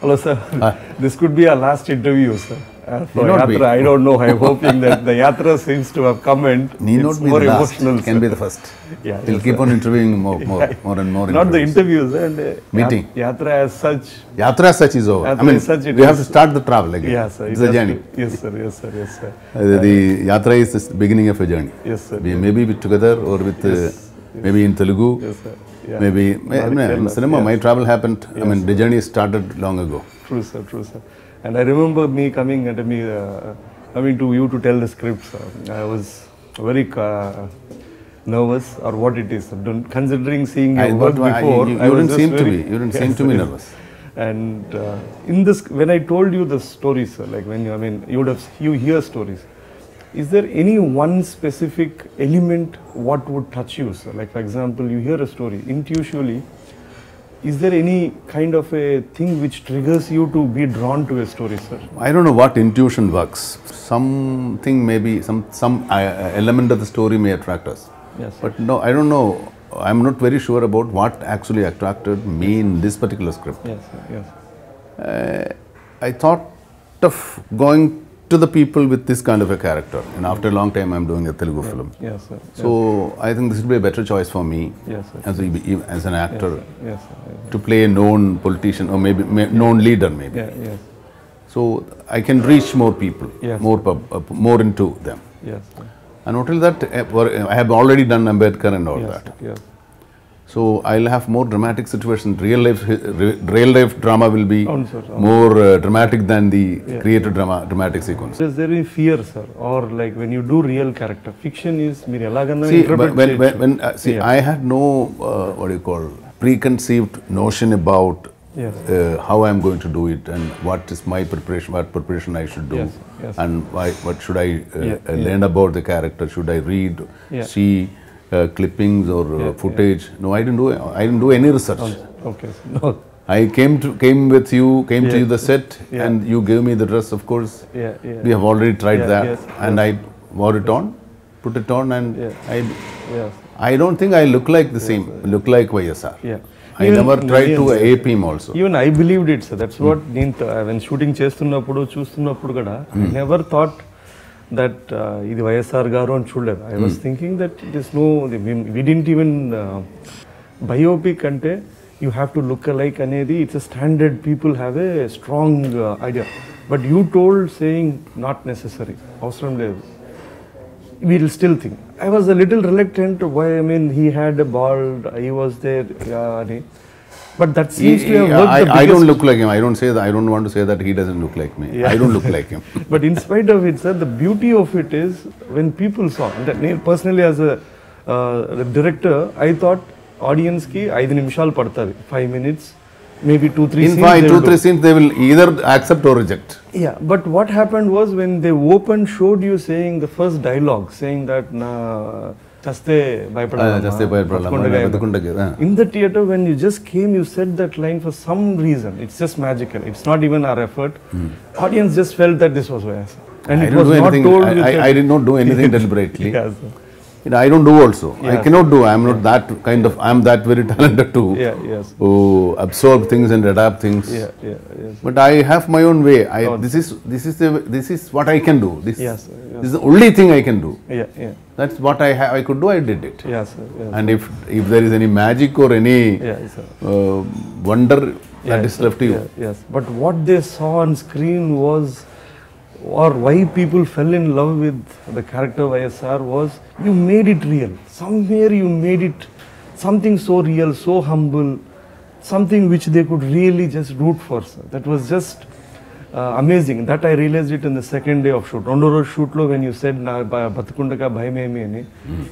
Hello, sir. This could be our last interview, sir. For Yatra, be. I don't know. I'm hoping that the Yatra seems to have come and it's more emotional. Can be the first. Yeah, we'll keep on interviewing more and more. Not the interviews and meeting. Yatra as such. Yatra as such is over. Yatra I mean, such we have to start the travel again. Yeah, sir. It's a journey. Yes, sir. Yes, sir. Yes, sir. The Yatra is the beginning of a journey. Yes, sir. We may be together or with maybe in Telugu. Yes, sir. Yeah. Maybe in cinema. My travel happened. Yes, I mean, the journey started long ago. True, sir. True, sir. And I remember me coming to you to tell the script, sir. I was very nervous, or what it is. Considering seeing your work before, you didn't seem to be. You didn't seem to be nervous. And in this, when I told you the story, sir, like when you hear stories. Is there any one specific element what would touch you, sir? Like for example, you hear a story intuitively. Is there any kind of a thing which triggers you to be drawn to a story, sir? I don't know what intuition works. Something maybe, some element of the story may attract us. Yes. But no, I don't know. I'm not very sure about what actually attracted me in this particular script. Yes, sir. Yes. I thought of going to the people with this kind of a character, and after a long time I'm doing a Telugu film. Yes, sir. So I think this would be a better choice for me, yes, sir, as an actor, yes, sir. Yes, to play a known politician or maybe known leader maybe. Yeah, yes. So I can reach more people, yes, more into them. Yes, sir. And until that, I have already done Ambedkar and all that. Yes. So I'll have more dramatic situations. Real life drama will be more dramatic than the created dramatic sequence. Is there any fear, sir, or like when you do real character? Fiction is I had no preconceived notion about how I'm going to do it and what is my preparation, what preparation I should do, and what should I learn about the character? Should I read, see clippings or footage? No, I didn't do any research. Okay. No. I came to you the set, and you gave me the dress. Of course, we have already tried that, and I wore it on, put it on, and I don't think I look like the same. Look like YSR. Yeah. I never tried to ape him also. Even I believed it, sir. That's what when shooting chestunappudu chustunappudu kada, I never thought that idi YSR garu and chudledu. I was thinking that we didn't even biopic ante you have to look alike anedi. It's a standard. People have a strong idea, but you told saying not necessary. Avsaram ledu. We will still think. I was a little reluctant. Why? I mean, he had a bald. He was there. But that seems to have worked. I don't look like him. I don't say that. I don't want to say that he doesn't look like me. I don't look like him. But in spite of it, sir, the beauty of it is when people saw. Personally, as a director, I thought audience ki 5 nimishal padtadi. 5 minutes, maybe 2-3 scenes. In 2-3 scenes, they will either accept or reject. Yeah, but what happened was when they showed you saying the first dialogue, saying that Chaste Bhayapadalama. In the theatre, when you just came, you said that line for some reason. It's just magical. It's not even our effort. Audience just felt that this was YSR. And it was not told. I did not do anything deliberately. Yes, I don't do also. I cannot do. I am not that kind of. I am that very talented to absorb things and adapt things. But I have my own way. This is what I can do. This is the only thing I can do. That's what I could do. I did it. And if there is any magic or any wonder, that is left to you. But what they saw on screen was, or why people fell in love with the character YSR was, you made it real. Somewhere you made it something so real, so humble, something which they could really just root for. Sir. That was just amazing. That I realized it in the second day of shoot. Rondoro shoot lo when you said Batukundaka Bhayamemi ani,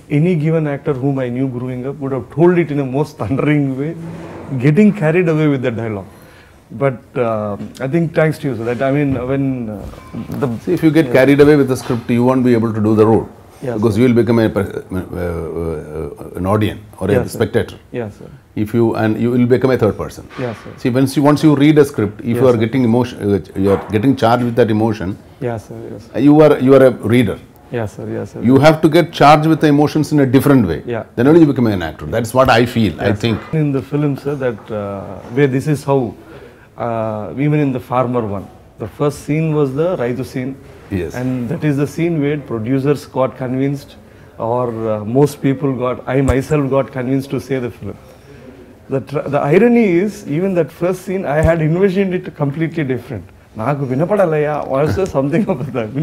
any given actor whom I knew growing up would have told it in a most thundering way, getting carried away with the dialogue. But I think thanks to you, so that I mean, when see, if you get carried away with the script, you won't be able to do the role, because you will become an audience or a spectator. Yes, sir. If you will become a third person. Yes, sir. See, once you read a script, if you are getting emotion, you are getting charged with that emotion. Yes, sir. Yes. You are a reader. Yes, sir. Yes, sir. You have to get charged with the emotions in a different way. Yeah. Then only you become an actor. That's what I feel. I think in the film, sir, that where this is how even in the farmer one. The first scene was the Raitu scene. Yes. And that is the scene where producers got convinced, or most people got, I myself got convinced to say the film. The irony is, even that first scene, I had envisioned it completely different. Naaku vinapadalaya, or something of that.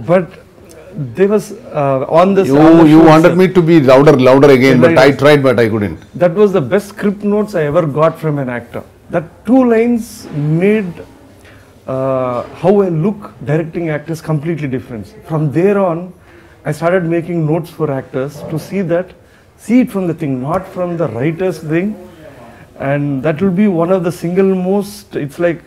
But there was on the you wanted me to be louder again, but I tried, but I couldn't. That was the best script notes I ever got from an actor. That 2 lines made how I look directing actors completely different. From there on, I started making notes for actors to see it from the thing, not from the writer's thing. And that will be one of the single most, it's like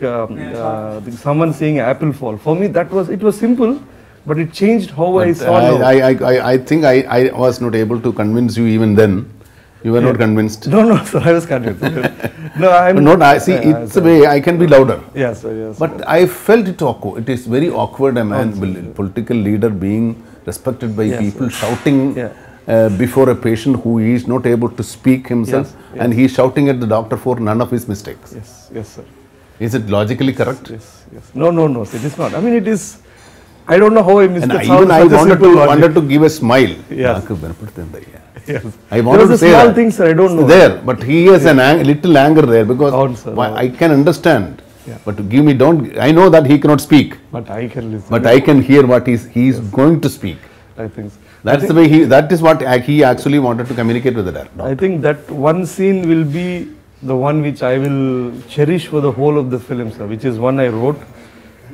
someone saying apple fall. For me, it was simple, but it changed how I saw it. I think I was not able to convince you even then. You were not convinced. No, sir, I was convinced. It's a way I can be louder. Yes, sir, yes. But I felt it awkward. It is very awkward, a man, political leader being respected by people, shouting before a patient who is not able to speak himself, and he is shouting at the doctor for none of his mistakes. Yes, sir. Is it logically correct? Yes. No, it is not. I mean, it is. I don't know how I missed that. And even I wanted to give a smile. Yes. I wanted to say small that. Things, sir, I don't know. There, but he has little anger there because I can understand. But give me, I know that he cannot speak. But I can listen. But I can hear what he is going to speak. I think so. That's the way that is what he actually wanted to communicate with the director. I think that one scene will be the one which I will cherish for the whole of the film, sir, which is one I wrote.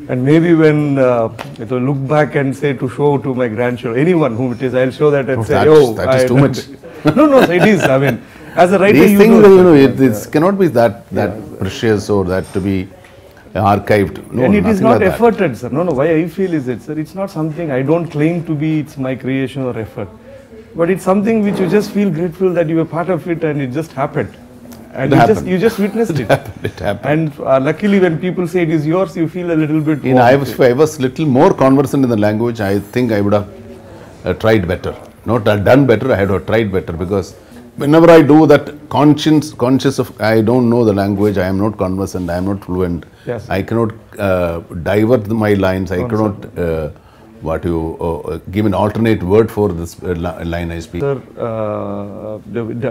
And maybe when it will look back and say to show to my grandchildren, anyone whom it is, I'll show that and say, that is too much. No, it is. I mean, as a writer, these things, it cannot be that precious or that to be archived. No, and it is not efforted, sir. No, why I feel is it, sir, it's not something I don't claim to be, it's my creation or effort. But it's something which you just feel grateful that you were part of it and it just happened. And you just witnessed it. It happened. And luckily when people say it is yours, you feel a little bit if I was little more conversant in the language, I think I would have tried better. Not done better, I had to have tried better, because whenever I do that conscious of, I don't know the language, I am not conversant, I am not fluent, I cannot divert my lines, I cannot give an alternate word for this line I speak. Sir,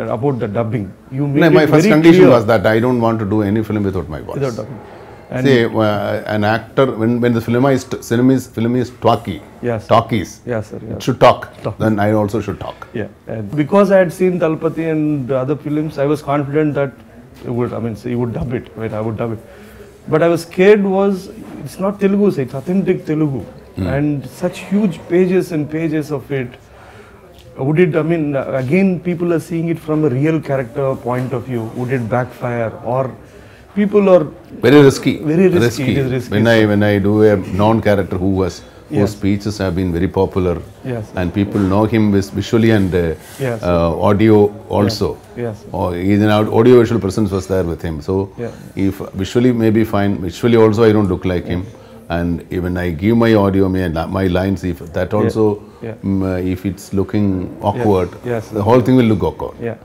about the dubbing, you made my first condition was that I don't want to do any film without my voice. Without dubbing. Say, an actor, when the film is talkies, it should talk, then I also should talk. Yeah, and because I had seen Talpati and other films, I was confident that he would dub it, right? I would dub it. But I was scared it's not Telugu, it's authentic Telugu. And such huge pages and pages of it. Would it, again, people are seeing it from a real character point of view. Would it backfire? Or people are very risky. Very risky. It is risky. When I do a non-character whose speeches have been very popular, and people know him visually and audio also. Or even audio visual presence was there with him. So if visually may be fine, visually also I don't look like him. And even I give my audio, my lines, if that also, if it's looking awkward, the whole thing will look awkward.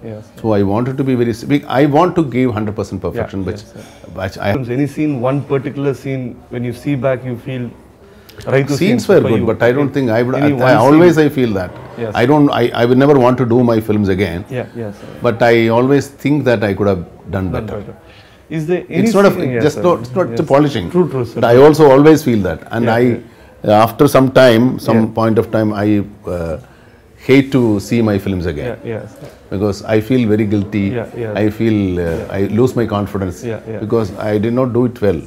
So I wanted to be very, I want to give 100% perfection, which I have. Any scene, one particular scene, when you see back, you feel scenes were good, but I don't think I would. I feel that I would never want to do my films again. But I always think that I could have done better. Is there any it's not polishing. True, sir. But I also always feel that, and after some time, point of time, I hate to see my films again. Because I feel very guilty. I feel I lose my confidence because I did not do it well.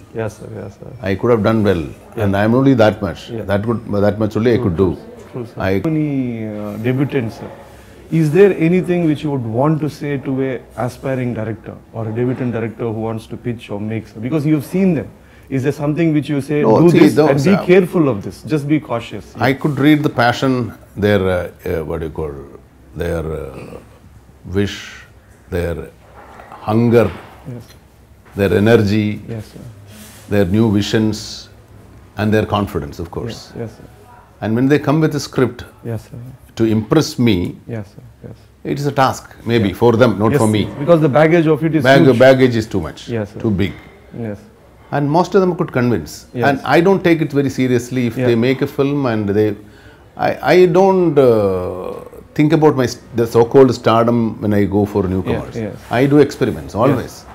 I could have done well, and I am only that much. That much only I could do. Many debutants, sir. Is there anything which you would want to say to a aspiring director or a debutant director who wants to pitch or make? Because you've seen them. Is there something which you say, do this and be careful of this, just be cautious? I could read the passion, their, their wish, their hunger, their energy, Yes, sir. their new visions, and their confidence, of course. Yes, sir. And when they come with a script to impress me, it is a task, maybe for them, not for me. Because the baggage of it is huge. Baggage is too much, too big. And most of them could convince. And I don't take it very seriously if they make a film and I don't think about the so-called stardom when I go for newcomers. I do experiments, always.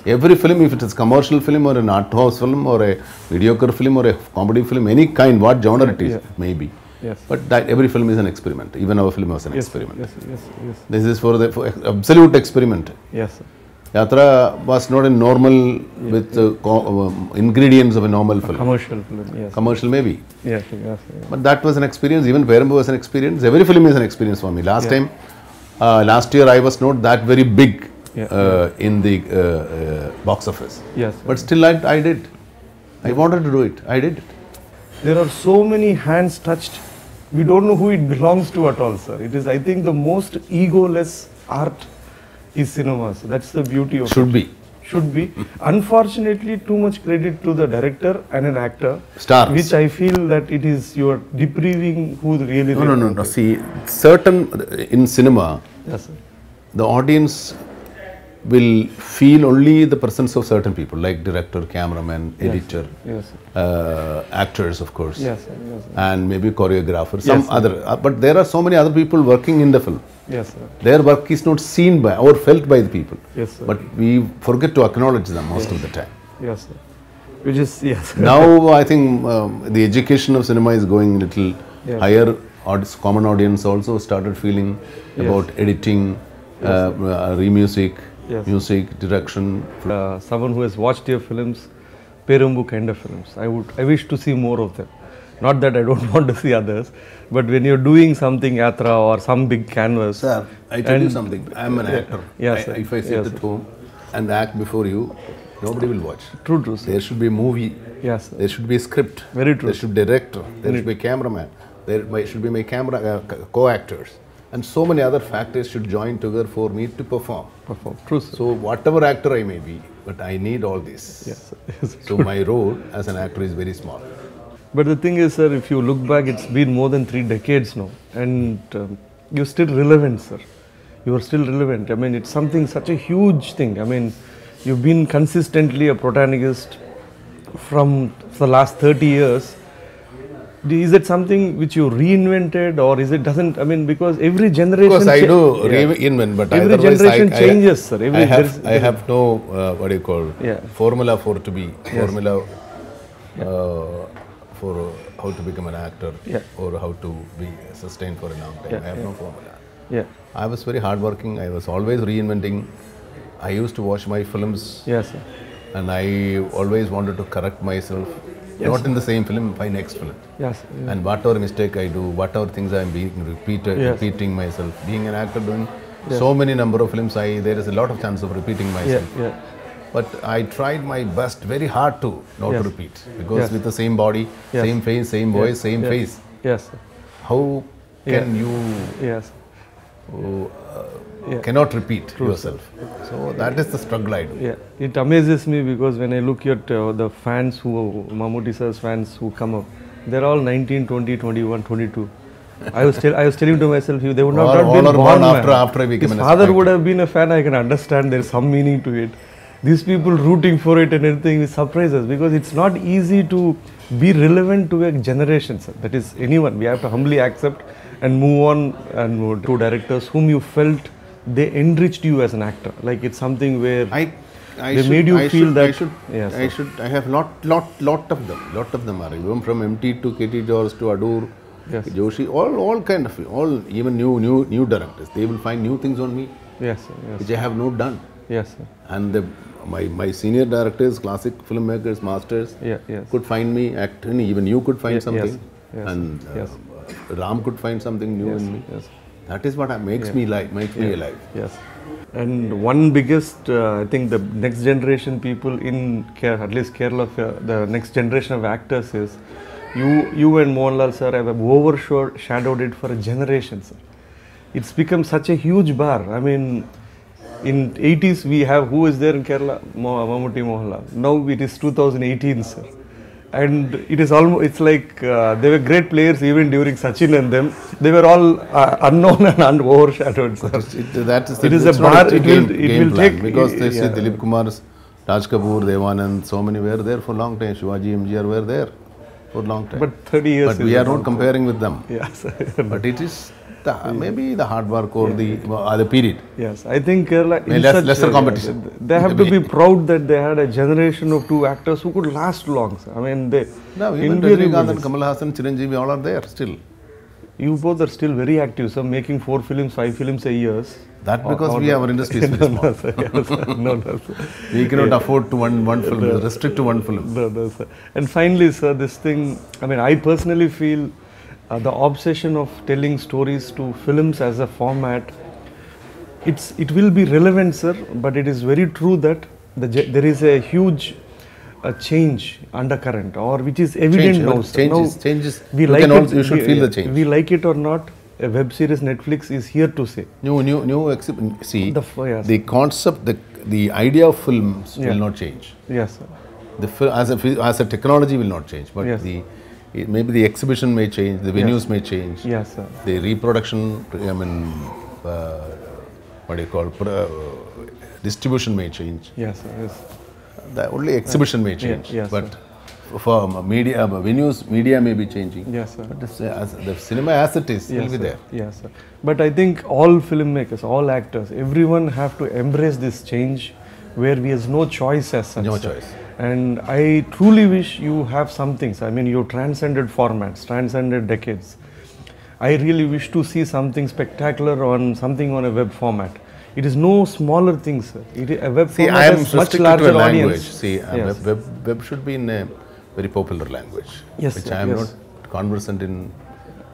Every film, if it is commercial film or an art house film or a mediocre film or a comedy film, any kind, what genre it is, maybe. But every film is an experiment. Even our film was an experiment. This is for the absolute experiment. Yatra was not a normal with ingredients of a normal film. Commercial film, Commercial maybe. But that was an experience. Even Perambu was an experience. Every film is an experience for me. Last year I was not that very big in the box office. But still I did. I wanted to do it. I did it. There are so many hands touched. We don't know who it belongs to at all, sir. It is, I think, the most egoless art is cinema. So that's the beauty of it. Should be. Unfortunately, too much credit to the director and an actor. Stars. Which I feel that it is, you are depriving who really... No. See, in cinema, the audience will feel only the presence of certain people, like director, cameraman, editor, actors, of course, and maybe choreographer, some other. But there are so many other people working in the film. Their work is not seen by or felt by the people. But we forget to acknowledge them most of the time. Which is, Now I think the education of cinema is going a little higher. Common audience also started feeling about editing, music, direction. Someone who has watched your films, Perambu kind of films, I wish to see more of them. Not that I don't want to see others, but when you're doing something Yatra or some big canvas. Sir, I tell you something, I am an actor. If I sit at home and act before you, nobody will watch. True. There should be a movie. There should be a script. Very true. There should be a director. There should be a cameraman. There should be my co-actors. And so many other factors should join together for me to perform. True, sir. So whatever actor I may be, but I need all this. So my role as an actor is very small. But the thing is, sir, if you look back, it's been more than 3 decades now. And you're still relevant, sir. You are still relevant. I mean, it's such a huge thing. I mean, you've been consistently a protagonist from the last 30 years. Is it something which you reinvented, or is it doesn't? I mean, because every generation. Of course, I do reinvent, but every generation changes, sir. I have no what do you call formula for to be formula for how to become an actor or how to be sustained for a long time. I have no formula. I was very hardworking. I was always reinventing. I used to watch my films. And I always wanted to correct myself. Not in the same film, by next film. And whatever mistake I do, whatever things I am being repeating myself. Being an actor doing so many number of films, there is a lot of chance of repeating myself. But I tried my best, very hard to not to repeat. Because with the same body, same face, same voice, same face. How can you cannot repeat yourself? So that is the struggle I do. It amazes me because when I look at the fans Mammootty sir's fans who come up, they're all 19, 20, 21, 22. I was telling to myself, they would not have been born after I became His father would have been a fan. I can understand there's some meaning to it. These people rooting for it and everything surprises because it's not easy to be relevant to a generation, sir. That is anyone. We have to humbly accept and move on and move to directors whom you felt they enriched you as an actor. Like it's something where they made you feel that. I have lot of them. Lot of them are even from MT to KT George to Adur, Joshi, all kind of even new directors. They will find new things on me, which I have not done. And my senior directors, classic filmmakers, masters could find me acting. Even you could find something, and Ram could find something new in me. That is what makes me alive. And one biggest, I think the next generation people in at least Kerala, the next generation of actors is you and Mohanlal sir have overshadowed it for a generation, sir. It's become such a huge bar. I mean, in 80s we have, who is there in Kerala? Mammootty, Mohanlal. Now it is 2018, sir. And it is almost, it's like they were great players even during Sachin and them. They were all unknown and overshadowed. It is a bar. It will take, because they see Dilip Kumar's, Raj Kapoor, Devanand, so many were there for a long time. Shivaji, MGR were there for a long time. But 30 years. But we are not comparing with them. Yes. But it is maybe the hard work or the period. Yes, I think Kerala, lesser competition. They have to be proud that they had a generation of two actors who could last long. I mean, even Rajinikanth and Kamal Haasan, Chiranjeevi, all are there still. You both are still very active, sir, making 4 films, 5 films a year. That because our industry is very small. No, sir. Yes, sir. No, sir. We cannot afford to one film, restrict to one film. No, sir. And finally, sir, this thing, I mean, I personally feel the obsession of telling stories to films as a format, it will be relevant, sir, but it is very true that there is a huge change undercurrent, or which is evident now. Changes. We like it. You should feel the change. We like it or not, a web series Netflix is here to say. See, the concept, the idea of films will not change. Yes, sir. As a technology will not change, but yes. Maybe the exhibition may change, the venues may change. Yes, sir. The reproduction, distribution may change. Yes, sir. Yes. The only exhibition may change. Yes, but for media, venues, media may be changing. Yes, sir. But the cinema as it is will be there. Yes, sir. But I think all filmmakers, all actors, everyone have to embrace this change where we have no choice as such. No choice. And I truly wish you have some things. I mean, you transcended formats, transcended decades. I really wish to see something spectacular on a web format. It is no smaller thing, sir. A web format has much larger audience. See, web should be in a very popular language. Yes, which sir, I am not conversant in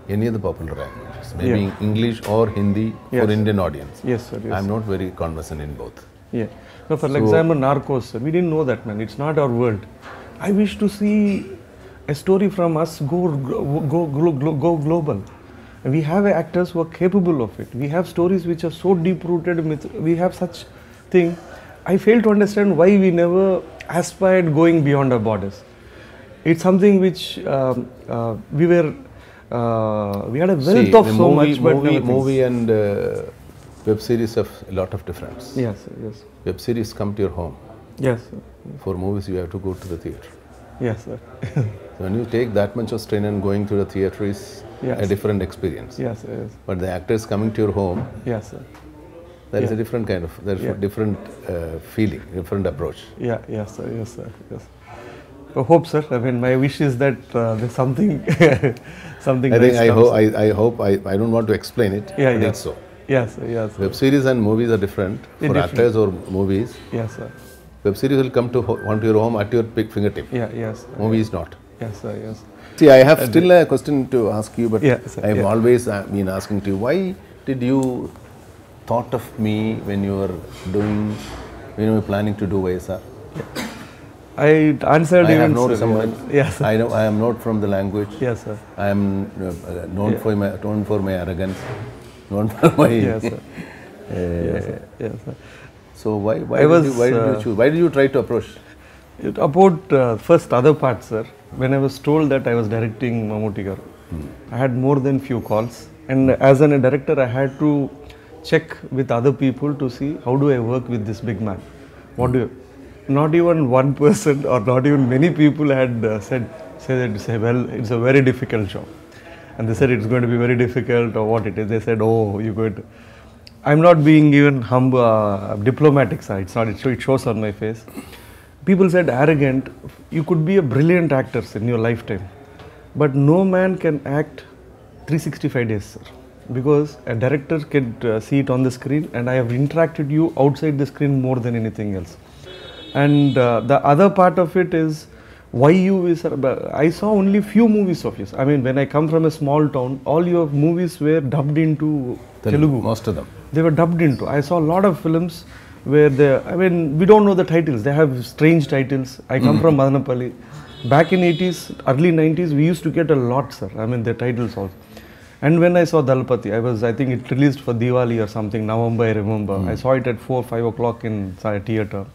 any of the popular languages. Maybe English or Hindi for Indian audience. Yes, sir. Yes. I am not very conversant in both. Yeah. No, for example, Narcos, sir. We didn't know that, man. It's not our world. I wish to see a story from us go global. And we have actors who are capable of it. We have stories which are so deep-rooted. We have such thing. I fail to understand why we never aspired going beyond our borders. It's something which we had a wealth of so much, but movie and web series have a lot of difference. Yes, sir, yes. Web series come to your home. Yes, sir. For movies, you have to go to the theatre. Yes, sir. So when you take that much of strain and going to the theatre is a different experience. Yes, sir, yes. But the actors coming to your home, yes, sir. There is a different kind of, there's a different feeling, different approach. Yeah, yes, sir, yes, sir, yes. I hope, sir. I mean, my wish is that there's something, something. I hope. I don't want to explain it. Yeah, but it's so. Yes, sir, yes. Sir. Web series and movies are different for actors or movies. Yes, sir. Web series will come to onto your home at your fingertip. Yeah, yes. Sir. Movie is not. Yes, sir, yes. See, I have still a question to ask you, but I have always been asking to you. Why did you thought of me when you were planning to do YSR? Yeah. I answered. I have no resemblance. Yes. I know. I am not from the language. Yes, sir. I am known for my arrogance, known for my. Yes, sir. Yes, sir. Yes, sir. So why did you choose? Why did you try to approach? About first other part, sir. When I was told that I was directing Mammootty, I had more than few calls, and as a director, I had to check with other people to see how do I work with this big man. What do you? Not even one person or not even many people had said that it's a very difficult job, and they said it's going to be very difficult or what it is. They said, oh, you're going to. I'm not being even humble, diplomatic side. It's not. It shows on my face. People said arrogant. You could be a brilliant actor in your lifetime, but no man can act 365 days, sir. Because a director can see it on the screen, and I have interacted you outside the screen more than anything else. And the other part of it is why I saw only few movies of yours. I mean, when I come from a small town, all your movies were dubbed into Telugu. Most of them. They were dubbed into. I saw a lot of films where we don't know the titles. They have strange titles. I come from Madanapalli. Back in 80s, early 90s, we used to get a lot, sir. I mean, the titles also. And when I saw Dalpati, I think it released for Diwali or something, November, I remember. I saw it at 4, 5 o'clock in theatre.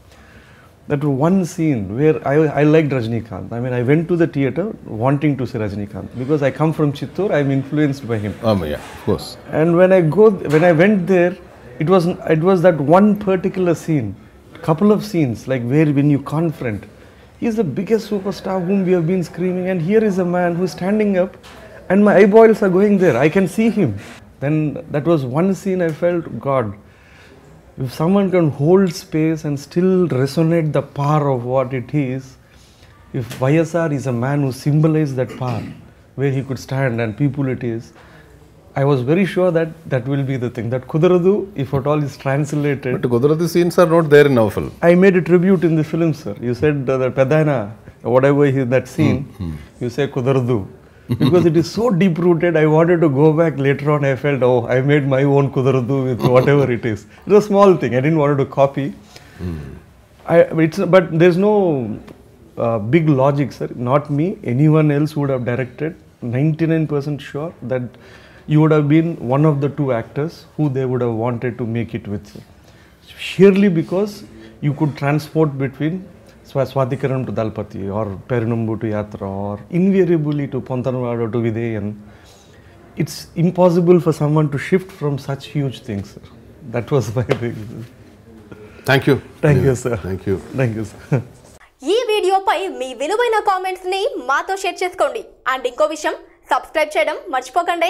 that one scene where I liked Rajinikanth. I mean, I went to the theatre wanting to see Rajinikanth because I come from Chittoor. I'm influenced by him. Yeah, of course. And when I went there, it was that one particular scene, couple of scenes, like when you confront. He's the biggest superstar whom we have been screaming, and here is a man who's standing up, and my eyeballs are going there. I can see him. Then that was one scene I felt, God, if someone can hold space and still resonate the power of what it is, if YSR is a man who symbolized that power, where he could stand and people it is, I was very sure that will be the thing. That Kudaradu, if at all is translated. But Kudaradu scenes are not there in our film. I made a tribute in the film, sir. You said that Pedana, whatever is that scene, you say Kudaradu. Because it is so deep rooted, I wanted to go back later on. I felt, oh, I made my own Kudaradu with whatever it is. It's a small thing. I didn't want to copy. But there's no big logic, sir. Not me. Anyone else would have directed. 99% sure that you would have been one of the two actors who they would have wanted to make it with. Sheerly because you could transport between Swatikaram to Dalpati or Perinambu to Yatra or invariably to Pontanavadu to Videyan. It's impossible for someone to shift from such huge things, sir. That was my reason. Thank you. Thank you, sir. Thank you. Thank you, sir. ఈ వీడియోపై మీ విలువైన comments ని మాతో share చేసుకోండి. And ఇంకో విషయం, subscribe చేయడం మర్చిపోకండి.